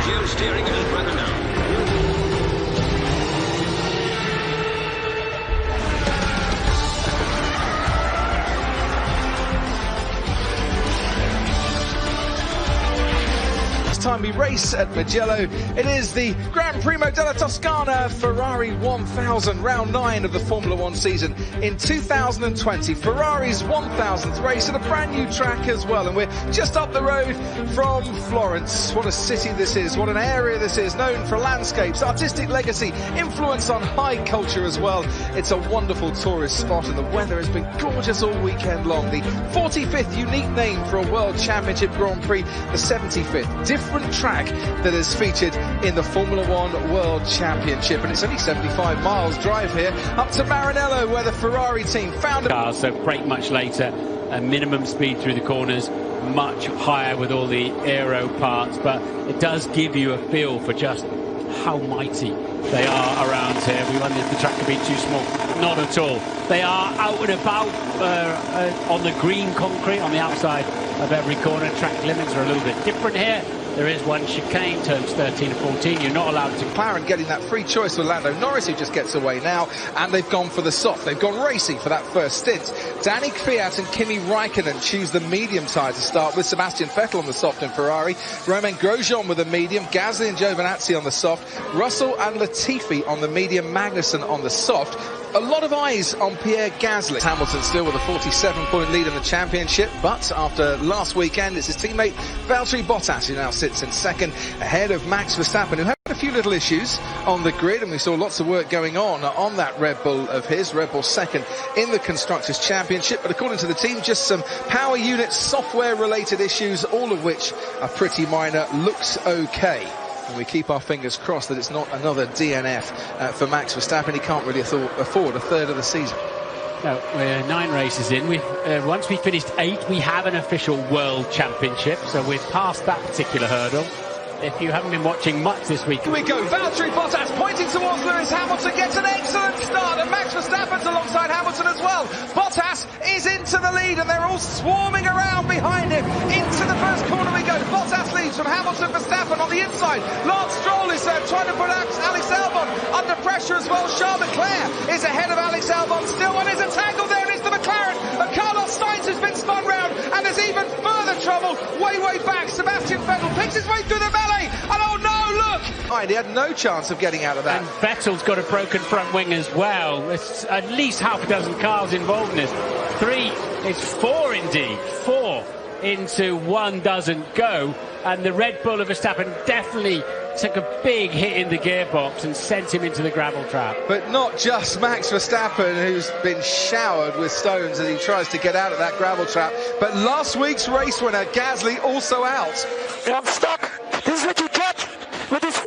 Geo steering it is weather now. Time we race at Mugello. It is the Gran Premio della Toscana Ferrari 1000, round 9 of the Formula 1 season in 2020. Ferrari's 1000th race at a brand new track as well, and we're just up the road from Florence. What a city this is, what an area this is, known for landscapes, artistic legacy, influence on high culture as well. It's a wonderful tourist spot, and the weather has been gorgeous all weekend long. The 45th unique name for a World Championship Grand Prix, the 75th different track that is featured in the Formula 1 World Championship, and it's only 75 miles drive here up to Maranello, where the Ferrari team found cars, so brake much later, minimum speed through the corners, much higher with all the aero parts, but it does give you a feel for just how mighty they are around here. We wondered if the track could be too small. Not at all. They are out and about on the green concrete on the outside of every corner. Track limits are a little bit different here. There is one chicane, turns 13 and 14. You're not allowed to. McLaren getting that free choice with Lando Norris, who just gets away now, and they've gone for the soft. They've gone racing for that first stint. Danny Kvyat and Kimi Raikkonen choose the medium tyre to start with. Sebastian Vettel on the soft in Ferrari. Romain Grosjean with the medium. Gasly and Giovinazzi on the soft. Russell and Latifi on the medium. Magnussen on the soft. A lot of eyes on Pierre Gasly. Hamilton still with a 47-point lead in the championship, but after last weekend, it's his teammate Valtteri Bottas who now sits in second, ahead of Max Verstappen, who had a few little issues on the grid, and we saw lots of work going on that Red Bull of his. Red Bull second in the Constructors' Championship, but according to the team, just some power unit software-related issues, all of which are pretty minor. Looks okay. And we keep our fingers crossed that it's not another DNF for Max Verstappen. He can't really afford a third of the season. No, we're 9 races in. Once we finished 8, we have an official World Championship, so we're past that particular hurdle. If you haven't been watching much this week. Here we go, Valtteri Bottas pointing towards Lewis Hamilton, gets an excellent start, and Max Verstappen's alongside Hamilton as well. Bottas is into the lead, and they're all swarming around behind him. Into the first corner we go. Bottas leads from Hamilton, Verstappen on the inside. Lance Stroll is trying to put Alex Albon under pressure as well. Charles Leclerc is ahead of Alex Albon still, and there's a tangle there, and it's the McLaren. And Carlos Sainz has been spun round, and there's even further trouble way back. Sebastian Vettel picks his way through the melee, and oh no, look! He had no chance of getting out of that. And Vettel's got a broken front wing as well. There's at least half a dozen cars involved in this. 3, it's 4 indeed. 4 into 1 doesn't go, and the Red Bull of Verstappen definitely took a big hit in the gearbox and sent him into the gravel trap. But not just Max Verstappen, who's been showered with stones as he tries to get out of that gravel trap, but last week's race winner Gasly also out. I'm stuck. This is what you get with this.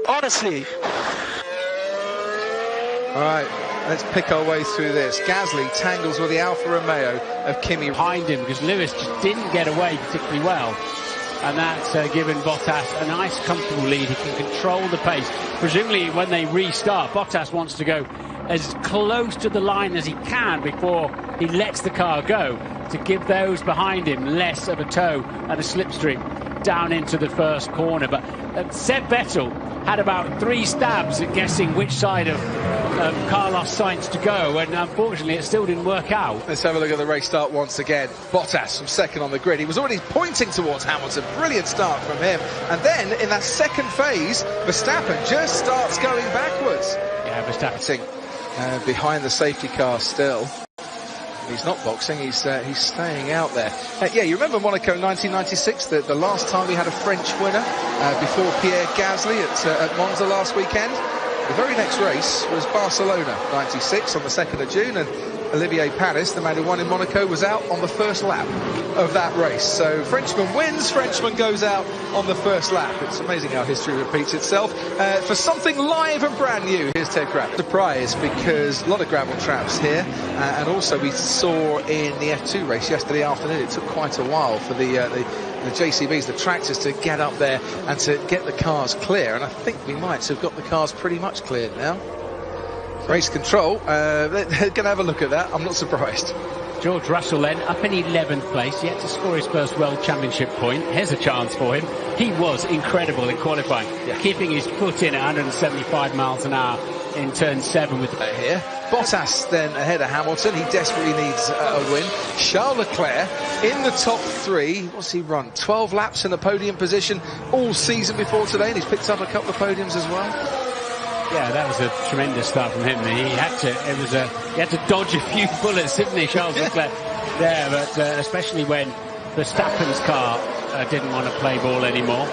Honestly. All right, let's pick our way through this. Gasly tangles with the Alfa Romeo of Kimi behind him, because Lewis just didn't get away particularly well. And that's given Bottas a nice comfortable lead. He can control the pace. Presumably when they restart, Bottas wants to go as close to the line as he can before he lets the car go, to give those behind him less of a tow and a slipstream down into the first corner. But Seb Vettel had about 3 stabs at guessing which side of Carlos Sainz to go, and unfortunately it still didn't work out. Let's have a look at the race start once again. Bottas from second on the grid. He was already pointing towards Hamilton. Brilliant start from him. And then in that second phase, Verstappen just starts going backwards. Yeah, Verstappen behind the safety car still. He's not boxing, he's staying out there. Yeah, you remember Monaco 1996, the last time we had a French winner before Pierre Gasly at Monza last weekend? The very next race was Barcelona 96 on the 2nd of June, and Olivier Panis, the man who won in Monaco, was out on the first lap of that race. So Frenchman wins, Frenchman goes out on the first lap. It's amazing how history repeats itself. For something live and brand new, here's Ted Kraft. Surprise, because a lot of gravel traps here, and also we saw in the F2 race yesterday afternoon, it took quite a while for the JCBs, the tractors, to get up there and to get the cars clear, and I think we might have got the cars pretty much cleared now. Race control, they're going to have a look at that. I'm not surprised. George Russell then up in 11th place, yet to score his first World Championship point. Here's a chance for him. He was incredible in qualifying, keeping his foot in at 175 miles an hour in turn 7 with here. Bottas then ahead of Hamilton. He desperately needs a win. Charles Leclerc in the top 3. What's he run? 12 laps in the podium position all season before today, and he's picked up a couple of podiums as well. Yeah, that was a tremendous start from him. He had to dodge a few bullets, didn't he, Charles Leclerc? There, but especially when Verstappen's car didn't want to play ball anymore.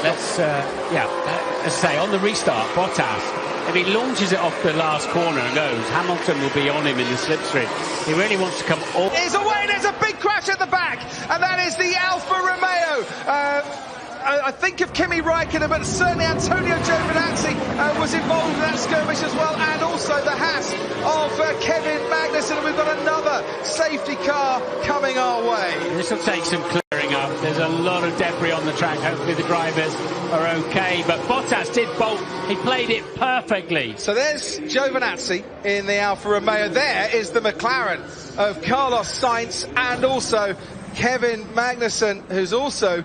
As I say, on the restart, Bottas, if he launches it off the last corner and goes, Hamilton will be on him in the slipstream. He really wants to come all... He's away, there's a big crash at the back, and that is the Alfa Romeo. I think of Kimi Raikkonen, but certainly Antonio Giovinazzi was involved in that skirmish as well, and also the Haas of Kevin Magnussen, and we've got another safety car coming our way. This will take some clearing up. There's a lot of debris on the track. Hopefully the drivers are okay, but Bottas did bolt. He played it perfectly. So there's Giovinazzi in the Alfa Romeo. There is the McLaren of Carlos Sainz, and also Kevin Magnussen, who's also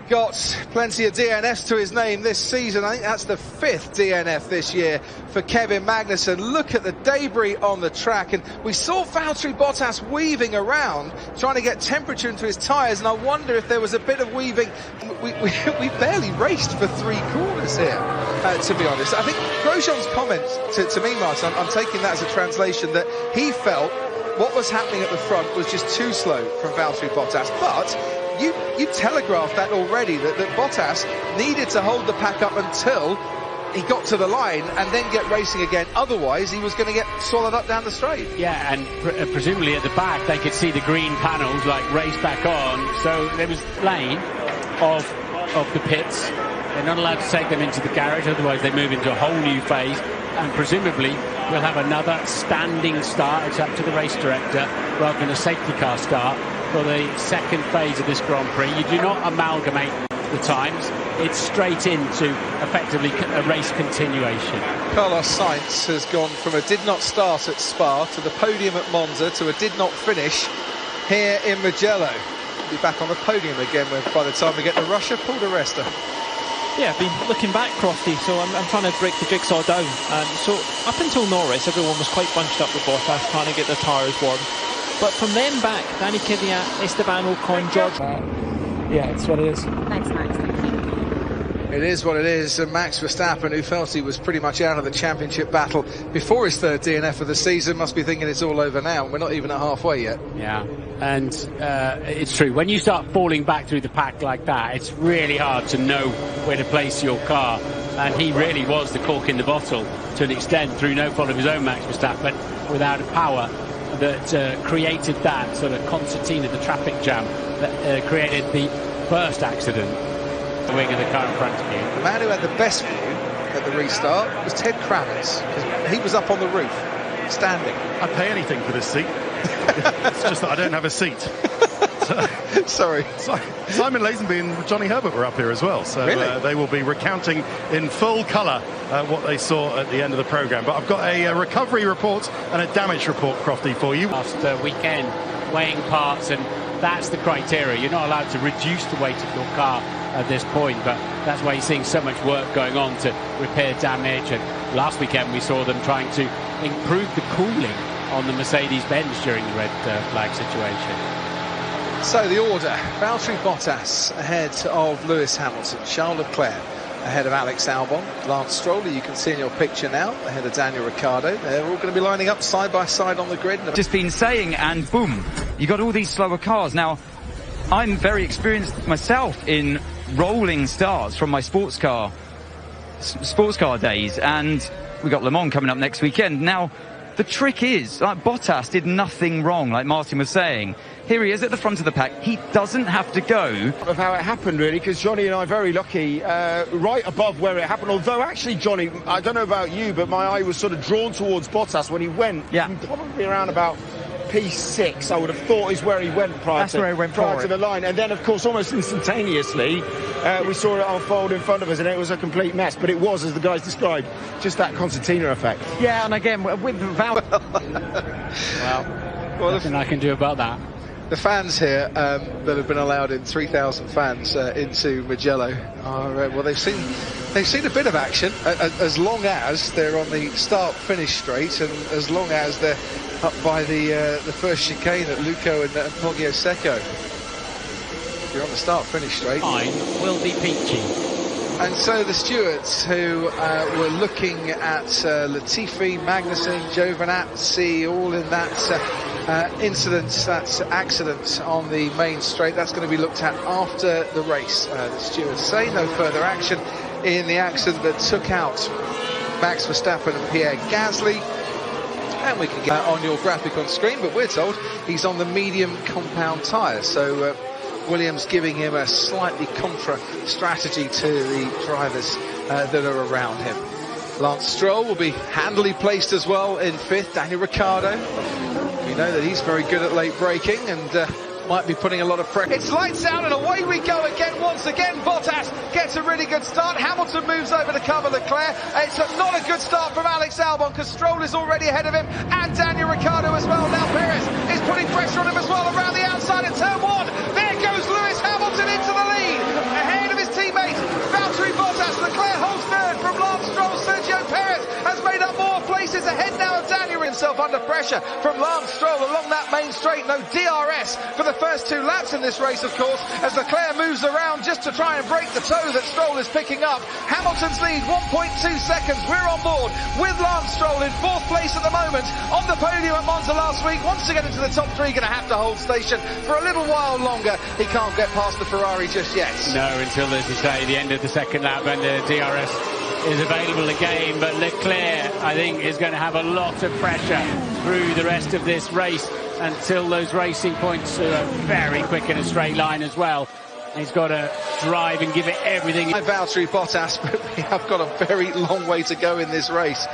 got plenty of DNFs to his name this season. I think that's the 5th DNF this year for Kevin Magnussen. Look at the debris on the track, and we saw Valtteri Bottas weaving around trying to get temperature into his tyres, and I wonder if there was a bit of weaving. We barely raced for 3 corners here, to be honest. I think Grosjean's comment to me, Martin, I'm taking that as a translation that he felt what was happening at the front was just too slow from Valtteri Bottas, but you telegraphed that already, that Bottas needed to hold the pack up until he got to the line and then get racing again. Otherwise, he was going to get swallowed up down the straight. Yeah, and presumably at the back, they could see the green panels, like, race back on. So there was lane of the pits. They're not allowed to take them into the garage, otherwise they move into a whole new phase. And presumably, we'll have another standing start. It's up to the race director, rather than a safety car start, for the second phase of this Grand Prix. You do not amalgamate the times. It's straight into effectively a race continuation. Carlos Sainz has gone from a did not start at Spa to the podium at Monza to a did not finish here in Mugello. He'll be back on the podium again by the time we get to Russia. Paul de Resta. Yeah, I've been looking back, Crofty, so I'm trying to break the jigsaw down. So up until Norris, everyone was quite bunched up with Bottas, trying to get their tyres warm. But from then back, Danny Kvyat, Esteban Ocon, George... yeah, it's what it is. Thanks, Max. Thank you. It is what it is. And Max Verstappen, who felt he was pretty much out of the championship battle before his 3rd DNF of the season, must be thinking it's all over now. We're not even at halfway yet. Yeah, and it's true. When you start falling back through the pack like that, it's really hard to know where to place your car. And he really was the cork in the bottle to an extent, through no fault of his own, Max Verstappen, without a power that created that sort of concertina, the traffic jam that created the first accident. The wing of the car in front of you. The man who had the best view at the restart was Ted Kravitz, because he was up on the roof, standing. I'd pay anything for this seat. It's just that I don't have a seat. Sorry. Simon Lazenby and Johnny Herbert were up here as well, so really? they will be recounting in full colour what they saw at the end of the programme. But I've got a recovery report and a damage report, Crofty, for you. Last weekend, weighing parts, and that's the criteria. You're not allowed to reduce the weight of your car at this point, but that's why you're seeing so much work going on to repair damage. And last weekend we saw them trying to improve the cooling on the Mercedes-Benz during the red flag situation. So the order: Valtteri Bottas ahead of Lewis Hamilton, Charles Leclerc ahead of Alex Albon, Lance Stroll, you can see in your picture now, ahead of Daniel Ricciardo. They're all going to be lining up side by side on the grid. Just been saying, and boom, you got all these slower cars. Now, I'm very experienced myself in rolling starts from my sports car days, and we got Le Mans coming up next weekend. Now, the trick is, like, Bottas did nothing wrong, like Martin was saying. Here he is at the front of the pack. He doesn't have to go. Of how it happened, really, because Johnny and I are very lucky, right above where it happened. Although, actually, Johnny, I don't know about you, but my eye was sort of drawn towards Bottas when he went. Yeah. Probably around about P6, I would have thought, is where he went prior to the line. And then, of course, almost instantaneously, we saw it unfold in front of us, and it was a complete mess. But it was, as the guys described, just that concertina effect. Yeah, and again, with Val... Well, nothing I can do about that. The fans here that have been allowed in, 3,000 fans into Mugello, are well, they've seen a bit of action as long as they're on the start-finish straight, and as long as they're up by the first chicane at Luco and Poggio Secco. If you're on the start-finish straight, Mine will be peachy. And so the stewards who were looking at Latifi, Magnussen, Giovinazzi, all in that that accident on the main straight, that's going to be looked at after the race. The stewards say no further action in the accident that took out Max Verstappen and Pierre Gasly. And we can get on your graphic on screen, but we're told he's on the medium compound tyre. So Williams giving him a slightly contra strategy to the drivers that are around him. Lance Stroll will be handily placed as well in 5th. Daniel Ricciardo, we know that he's very good at late braking and might be putting a lot of pressure. It's lights out and away we go again. Once again, Bottas gets a really good start. Hamilton moves over to cover Leclerc. It's not a good start from Alex Albon because Stroll is already ahead of him, and Daniel Ricciardo as well. Now Perez is putting pressure on him as well around the outside in turn 1. There goes Lewis Hamilton into the lead, ahead of his teammate Valtteri Bottas. Leclerc holds 3rd from Lance Stroll. Sergio Perez has made up more places, ahead now of Daniel himself under pressure from Lance Stroll along that main straight. No DRS for the first 2 laps in this race, of course, as Leclerc moves around just to try and break the toe that Stroll is picking up. Hamilton's lead 1.2 seconds. We're on board with Lance Stroll in 4th place at the moment on the podium at Monza last week. Once to get into the top 3, going to have to hold station for a little while longer. He can't get past the Ferrari just yet. No, until, as you say, the end of the second lap when the DRS is available again. But Leclerc, I think, is going to have a lot of pressure through the rest of this race until those racing points are very quick in a straight line as well. He's got to drive and give it everything. Valtteri Bottas, but we have got a very long way to go in this race.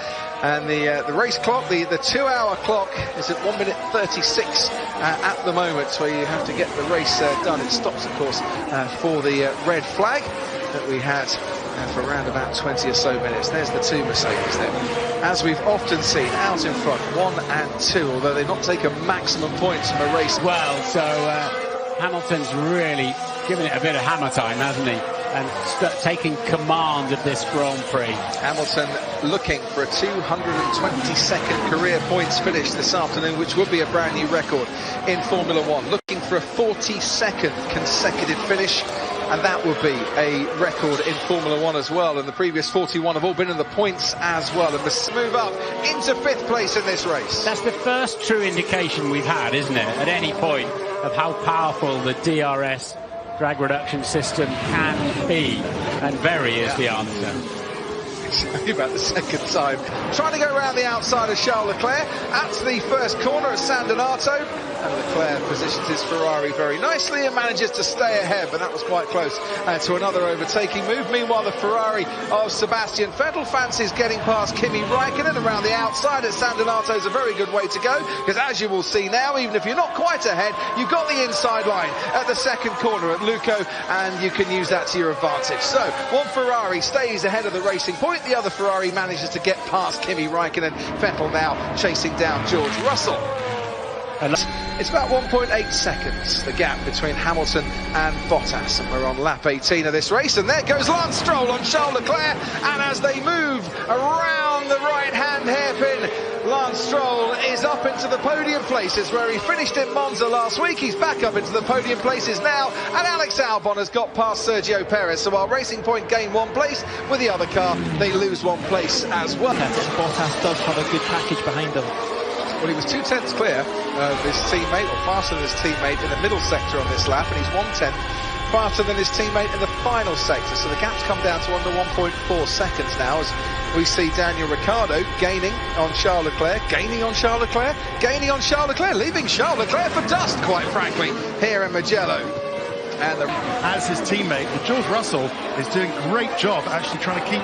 And the race clock, the 2-hour clock, is at 1 minute 36 at the moment, where you have to get the race done. It stops, of course, for the red flag that we had for around about 20 or so minutes. There's the 2 Mercedes there, as we've often seen, out in front, 1 and 2, although they've not taken maximum points from a race. Well, so Hamilton's really given it a bit of hammer time, hasn't he? And taking command of this Grand Prix. Hamilton looking for a 222nd career points finish this afternoon, which would be a brand new record in Formula 1. Looking for a 42nd consecutive finish, and that would be a record in Formula 1 as well. And the previous 41 have all been in the points as well. And the move up into 5th place in this race. That's the first true indication we've had, isn't it, at any point, of how powerful the DRS drag reduction system can be, and very is the answer. Only about the second time. Trying to go around the outside of Charles Leclerc at the first corner at San Donato, and Leclerc positions his Ferrari very nicely and manages to stay ahead, but that was quite close to another overtaking move. Meanwhile, the Ferrari of Sebastian Vettel fancies getting past Kimi Raikkonen around the outside at San Donato is a very good way to go, because as you will see now, even if you're not quite ahead, you've got the inside line at the second corner at Luco, and you can use that to your advantage. So one Ferrari stays ahead of the racing point, the other Ferrari manages to get past Kimi Raikkonen. Vettel now chasing down George Russell. It's about 1.8 seconds, the gap between Hamilton and Bottas, and we're on lap 18 of this race, and there goes Lance Stroll on Charles Leclerc, and as they move around the right-hand hairpin, Lance Stroll is up into the podium places where he finished in Monza last week. He's back up into the podium places now, and Alex Albon has got past Sergio Perez, so while Racing Point gain 1 place, with the other car they lose 1 place as well. Bottas does have a good package behind him. Well, he was 2/10 clear of his teammate, or faster than his teammate in the middle sector on this lap, and he's 1/10 faster than his teammate in the final sector. So the gap's come down to under 1.4 seconds now, as we see Daniel Ricciardo gaining on Charles Leclerc, gaining on Charles Leclerc, gaining on Charles Leclerc, leaving Charles Leclerc for dust, quite frankly, here in Mugello. And as his teammate, George Russell is doing a great job actually trying to keep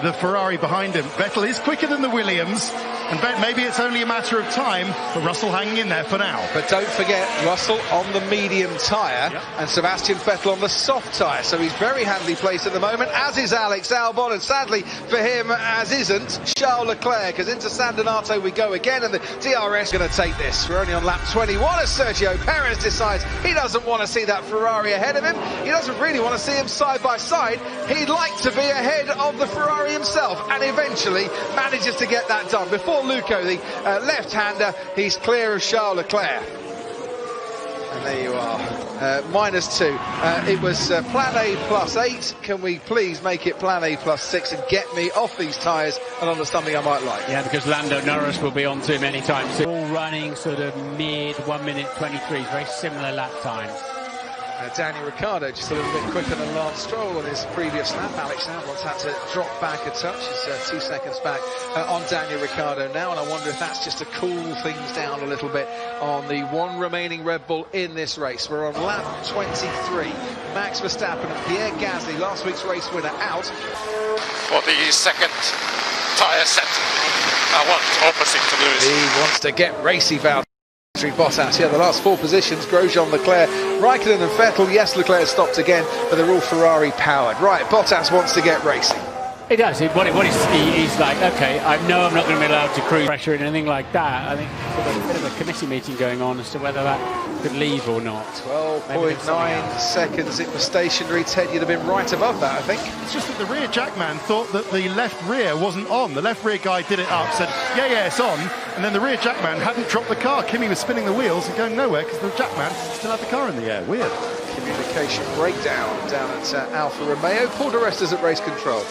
the Ferrari behind him. Vettel is quicker than the Williams, and maybe it's only a matter of time for Russell hanging in there for now. But don't forget, Russell on the medium tyre, and Sebastian Vettel on the soft tyre, so he's very handily placed at the moment, as is Alex Albon, and sadly for him, as isn't Charles Leclerc, because into San Donato we go again, and the DRS going to take this. We're only on lap 21 as Sergio Perez decides he doesn't want to see that Ferrari ahead of him. He doesn't really want to see him side by side. He'd like to be ahead of the Ferrari himself, and eventually manages to get that done. Before Luco, the left-hander, he's clear of Charles Leclerc. And there you are, -2. It was plan A +8. Can we please make it plan A +6 and get me off these tyres and onto something I might like? Yeah, because Lando Norris will be on to him anytime soon. All running sort of mid 1 minute 23, very similar lap times. Daniel Ricciardo just a little bit quicker than Lance Stroll on his previous lap. Alex Albon's had to drop back a touch. He's 2 seconds back on Daniel Ricciardo now, and I wonder if that's just to cool things down a little bit on the one remaining Red Bull in this race. We're on lap 23. Max Verstappen and Pierre Gasly, last week's race winner, out. For the second tyre set, I want opposite to Lewis. He wants to get racy, Val. Bottas, yeah, the last 4 positions, Grosjean, Leclerc, Raikkonen and Vettel. Yes, Leclerc stopped again, but they're all Ferrari powered. Right, Bottas wants to get racing. He does. He's like, okay, I know I'm not going to be allowed to cruise pressure and anything like that. I think there's a bit of a committee meeting going on as to whether that could leave or not. 12.9 seconds. It was stationary. Ted, you'd have been right above that, I think. It's just that the rear jackman thought that the left rear wasn't on. The left rear guy did it up, said, yeah, it's on. And then the rear jackman hadn't dropped the car. Kimi was spinning the wheels and going nowhere because the jackman still had the car in the air. Weird. Communication breakdown down at Alfa Romeo. Paul di Resta's at race control.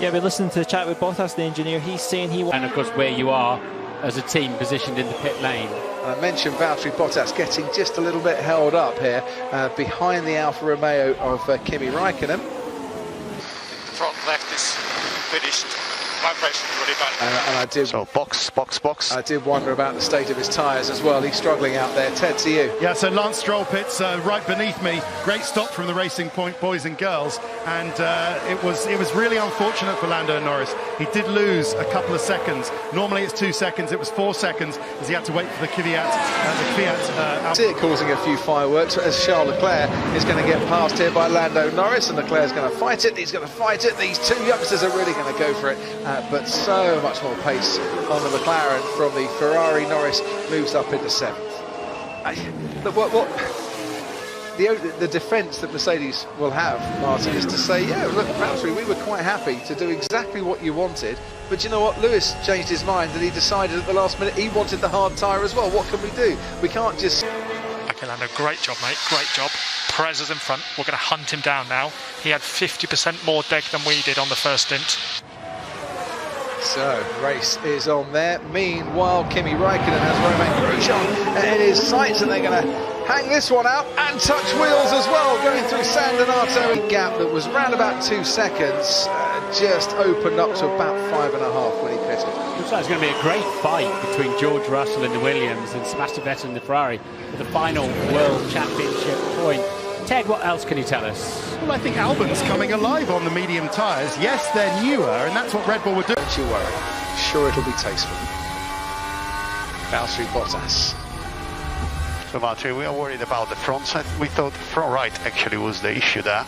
Yeah, we're listening to the chat with Bottas, the engineer. He's saying he... And, of course, where you are as a team positioned in the pit lane. I mentioned Valtteri Bottas getting just a little bit held up here behind the Alfa Romeo of Kimi Raikkonen. Front left is finished. Vibration really bad. And I did... So box. I did wonder about the state of his tyres as well. He's struggling out there. Ted, to you. Yeah, so Lance Stroll pits right beneath me. Great stop from the Racing Point boys and girls. And it was really unfortunate for Lando Norris. He did lose a couple of seconds. Normally it's 2 seconds. It was 4 seconds as he had to wait for the Fiat. I see it causing a few fireworks as Charles Leclerc is going to get passed here by Lando Norris, and Leclerc's going to fight it. He's going to fight it. These two youngsters are really going to go for it. But so much more pace on the McLaren from the Ferrari. Norris moves up into 7th. The defence that Mercedes will have, Martin, is to say, yeah, look, Valtteri, we were quite happy to do exactly what you wanted, but you know what, Lewis changed his mind and he decided at the last minute he wanted the hard tyre as well. What can we do? We can't just... Okay, Lando, great job, mate, great job. Perez is in front. We're going to hunt him down now. He had 50% more deg than we did on the first stint. So, race is on there. Meanwhile, Kimi Raikkonen has Romain Grosjean in his sights, and they're going to hang this one out and touch wheels as well, going through San Donato. A gap that was round about 2 seconds just opened up to about 5.5 when he pitted. Looks like it's going to be a great fight between George Russell in the Williams and Sebastian Vettel in the Ferrari for the final World Championship point. Ted, what else can you tell us? Well, I think Albon's coming alive on the medium tyres. Yes, they're newer, and that's what Red Bull would do. Don't you worry. Sure, it'll be tasteful. Valtteri Bottas. So, Valtteri, we are worried about the front side. We thought front right actually was the issue there.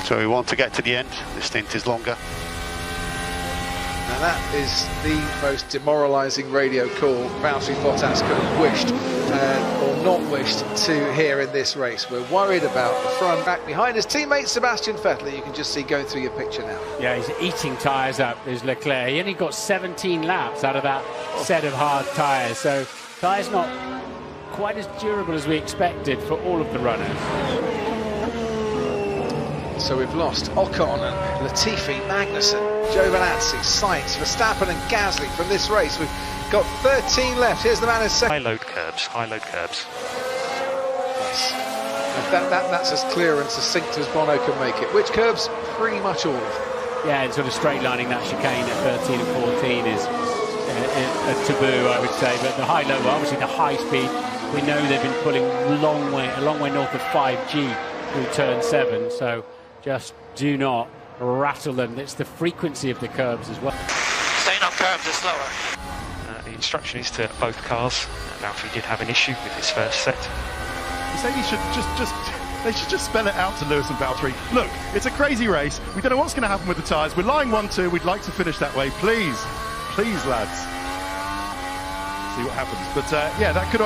So we want to get to the end. The stint is longer. Now that is the most demoralising radio call Valtteri Bottas could have wished or not wished to hear in this race. We're worried about the front. Back behind his teammate Sebastian Vettel, you can just see going through your picture now. Yeah, he's eating tyres up, is Leclerc. He only got 17 laps out of that set of hard tyres, so tyres not quite as durable as we expected for all of the runners. So we've lost Ocon and Latifi, Magnussen, Giovinazzi, Sainz, Verstappen and Gasly from this race. We've got 13 left. Here's the man who's second. High load curbs. Yes. That's as clear and succinct as Bono can make it. Which curbs? Pretty much all of them. Yeah, and sort of straight lining that chicane at 13 and 14 is a taboo, I would say. But the high low, obviously the high speed, we know they've been pulling a long way north of 5G through turn 7. So just do not rattle them. It's the frequency of the curbs as well. Staying on curbs is slower. He's instruction is to both cars. Valtteri did have an issue with his first set. Mercedes should they should just spell it out to Lewis and Valtteri. Look, it's a crazy race. We don't know what's going to happen with the tyres. We're lying 1-2. We'd like to finish that way. Please, lads. See what happens. But yeah, that could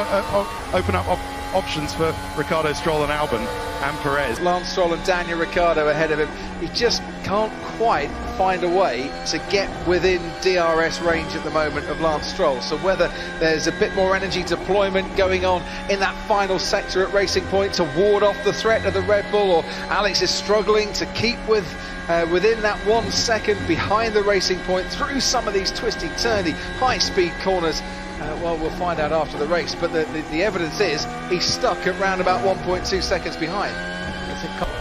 open up options for Ricciardo, Stroll and Albon and Perez. Lance Stroll and Daniel Ricciardo ahead of him. He just can't quite find a way to get within DRS range at the moment of Lance Stroll. So whether there's a bit more energy deployment going on in that final sector at Racing Point to ward off the threat of the Red Bull, or Alex is struggling to keep within that 1 second behind the Racing Point through some of these twisty, turny, high-speed corners. Well, we'll find out after the race, but the evidence is he's stuck at round about 1.2 seconds behind.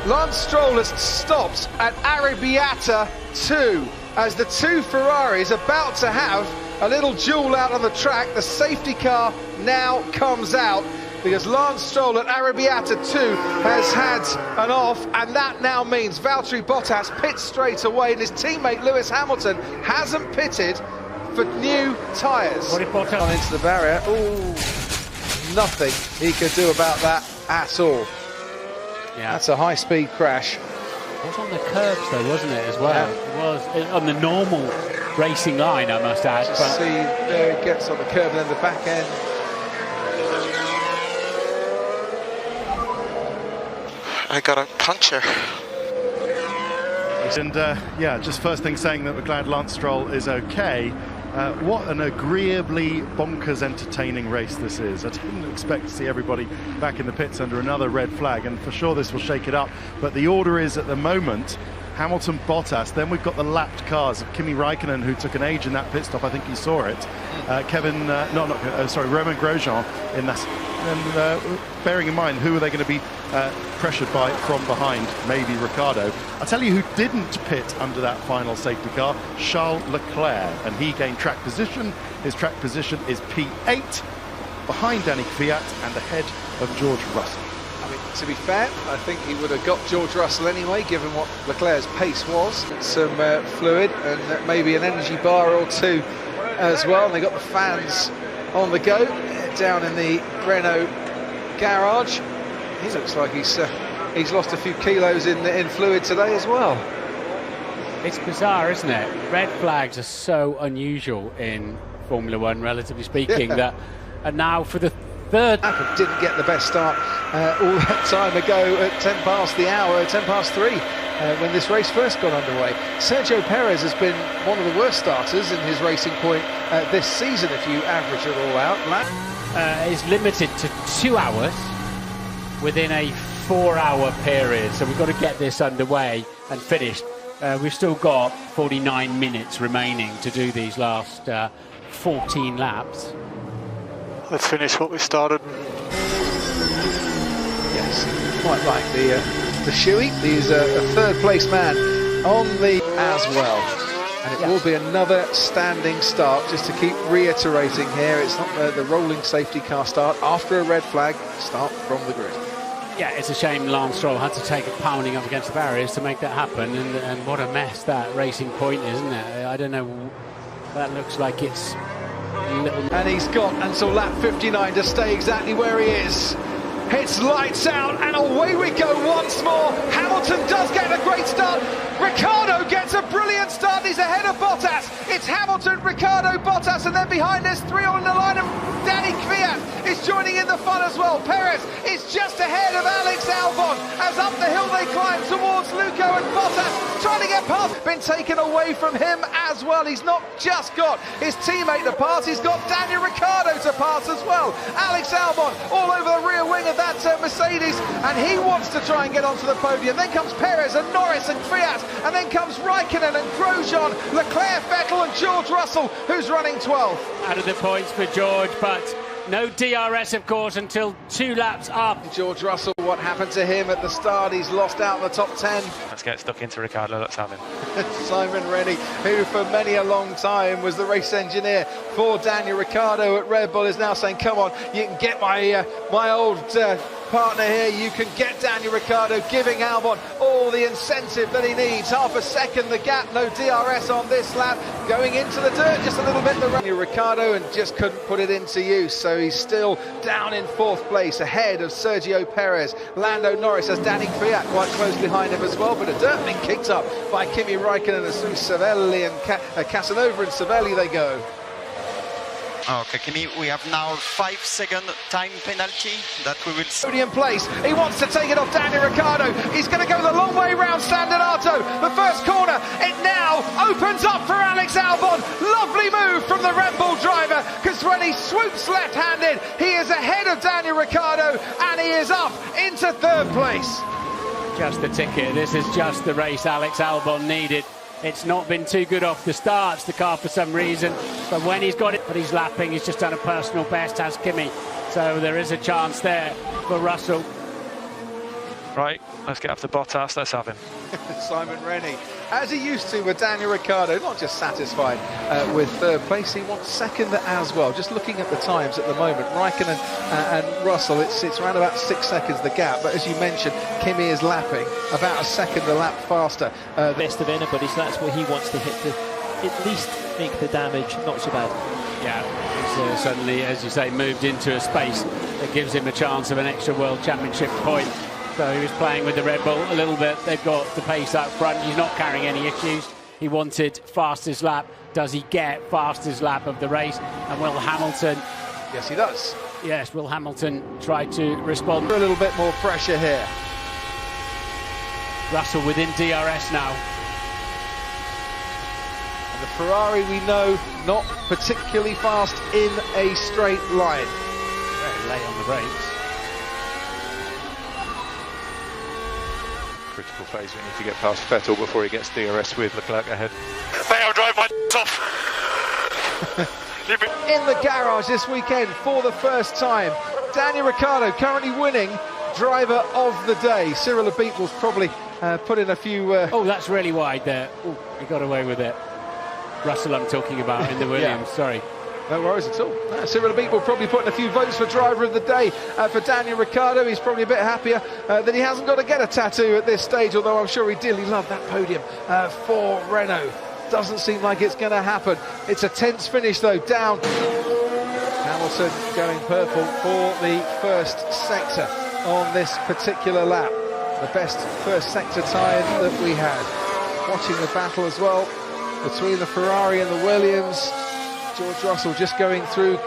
Lance Stroll has stopped at Arrabbiata 2 as the two Ferraris about to have a little duel out on the track. The safety car now comes out because Lance Stroll at Arrabbiata 2 has had an off, and that now means Valtteri Bottas pits straight away, and his teammate Lewis Hamilton hasn't pitted for new tyres. What did Bottas on into the barrier? Ooh, nothing he could do about that at all. Yeah, that's a high-speed crash. It was on the curbs though, wasn't it, as well? Yeah. It was on the normal racing line, I must add. But see, there he gets on the curb and then the back end. I got a puncture. And yeah, just first thing saying that we're glad Lance Stroll is okay. What an agreeably bonkers entertaining race this is. I didn't expect to see everybody back in the pits under another red flag, and for sure this will shake it up. But the order is at the moment Hamilton, Bottas, then we've got the lapped cars of Kimi Raikkonen, who took an age in that pit stop. I think you saw it. Romain Grosjean in that. And bearing in mind, who are they going to be pressured by from behind? Maybe Ricciardo. I'll tell you who didn't pit under that final safety car, Charles Leclerc, and he gained track position. His track position is P8, behind Danny Kvyat and ahead of George Russell. I mean, to be fair, I think he would have got George Russell anyway, given what Leclerc's pace was. Some fluid and maybe an energy bar or two as well. And they got the fans on the go down in the Renault garage. He looks like he's lost a few kilos in fluid today as well. It's bizarre, isn't it? Red flags are so unusual in Formula One, relatively speaking, that and now for the third. Didn't get the best start all that time ago at 10 past the hour, 10 past 3, when this race first got underway. Sergio Perez has been one of the worst starters in his Racing Point this season, if you average it all out. Is limited to 2 hours within a 4-hour period, so we've got to get this underway and finished. We've still got 49 minutes remaining to do these last 14 laps. Let's finish what we started. Yes, quite like the shoey. He's a third place man on the as well. And it will be another standing start, just to keep reiterating here. It's not the rolling safety car start after a red flag, start from the grid. Yeah, it's a shame Lance Stroll had to take a pounding up against the barriers to make that happen, and what a mess that Racing Point is, isn't it? I don't know, that looks like it's a little... And he's got until lap 59 to stay exactly where he is. It's lights out and away we go once more. Hamilton does get a great start. Ricciardo gets a brilliant start. He's ahead of Bottas. It's Hamilton, Ricciardo, Bottas, and then behind there's 3 on the line, and Danny Kvyat is joining in the fun as well. Perez is just ahead of Alex Albon as up the hill they climb towards Luco, and Bottas trying to get past. Been taken away from him as well. He's not just got his teammate to pass, he's got Daniel Ricciardo to pass as well. Alex Albon all over the rear wing of that Mercedes, and he wants to try and get onto the podium. Then comes Perez and Norris and Kvyat, and then comes Raikkonen and Grosjean, Leclerc, Vettel and George Russell, who's running 12th. Out of the points for George, but no DRS, of course, until 2 laps up. George Russell, what happened to him at the start? He's lost out in the top 10. Let's get stuck into Ricciardo, let's have him. Simon Rennie, who for many a long time was the race engineer for Daniel Ricciardo at Red Bull, is now saying, come on, you can get my old partner here. You can get Daniel Ricciardo giving Albon all the incentive that he needs. Half a second the gap, no DRS on this lap. Going into the dirt just a little bit. Daniel Ricciardo and just couldn't put it into use, so he's still down in 4th place ahead of Sergio Perez. Lando Norris has Danny Kvyat quite close behind him as well, but a dirt being kicked up by Kimi Räikkönen as through Cervelli and Casanova and Cervelli they go. Okay, Kimi, we have now 5-second time penalty that we will... Podium place, he wants to take it off Daniel Ricciardo. He's going to go the long way round San Donato. The first corner, it now opens up for Alex Albon. Lovely move from the Red Bull driver, because when he swoops left-handed, he is ahead of Daniel Ricciardo, and he is up into 3rd place. Just the ticket, this is just the race Alex Albon needed. It's not been too good off the starts, the car, for some reason, but when he's got it, but he's lapping, he's just done a personal best, has Kimi, so there is a chance there for Russell. Right, let's get after Bottas, let's have him. Simon Rennie, as he used to with Daniel Ricciardo, not just satisfied with 3rd place, he wants 2nd as well. Just looking at the times at the moment, Räikkönen and Russell, it's around about 6 seconds the gap, but as you mentioned, Kimi is lapping about a second a lap faster. Best of anybody, so that's where he wants to hit to at least make the damage not so bad. Yeah, he's suddenly, as you say, moved into a space that gives him a chance of an extra World Championship point. So he was playing with the Red Bull a little bit. They've got the pace up front. He's not carrying any issues. He wanted fastest lap. Does he get fastest lap of the race? And will Hamilton... Yes, he does. Yes, will Hamilton try to respond? A little bit more pressure here. Russell within DRS now. And the Ferrari, we know, not particularly fast in a straight line. Very late on the brakes. Critical phase, we need to get past Vettel before he gets DRS with Leclerc ahead. May I drive my off? In the garage this weekend for the first time, Daniel Ricciardo currently winning driver of the day. Cyril Abit will probably put in a few... Oh, that's really wide there. Oh, he got away with it. Russell I'm talking about in the Williams, yeah. Sorry. No worries at all. Cyril Abit will probably put in a few votes for driver of the day for Daniel Ricciardo. He's probably a bit happier that he hasn't got to get a tattoo at this stage, although I'm sure he dearly loved that podium for Renault. Doesn't seem like it's going to happen. It's a tense finish though, down. Hamilton going purple for the first sector on this particular lap. The best first sector time that we had. Watching the battle as well between the Ferrari and the Williams. George Russell just going through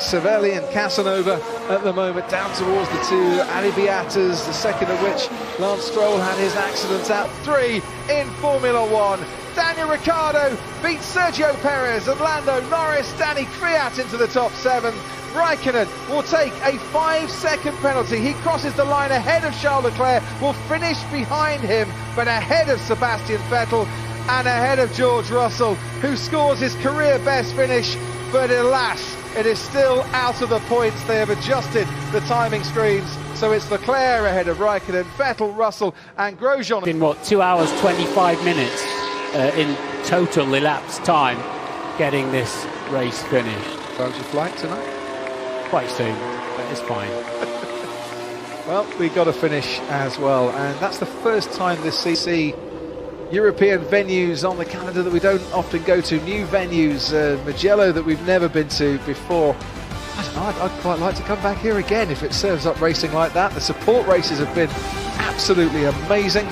Cervelli and Casanova at the moment, down towards the two Arribiatas, the second of which Lance Stroll had his accident at 3 in Formula 1. Daniel Ricciardo beats Sergio Perez and Lando Norris. Danny Kvyat into the top 7. Räikkönen will take a 5-second penalty. He crosses the line ahead of Charles Leclerc, will finish behind him, but ahead of Sebastian Vettel and ahead of George Russell, who scores his career best finish, but alas, it is still out of the points. They have adjusted the timing screens, so it's Leclerc ahead of Räikkönen, Vettel, Russell and Grosjean. In what, 2 hours 25 minutes in total elapsed time getting this race finished. How's your flight tonight? Quite soon, but it's fine. Well, we got a finish as well, and that's the first time this season European venues on the calendar that we don't often go to, new venues, Mugello that we've never been to before. I don't know, I'd quite like to come back here again if it serves up racing like that. The support races have been absolutely amazing.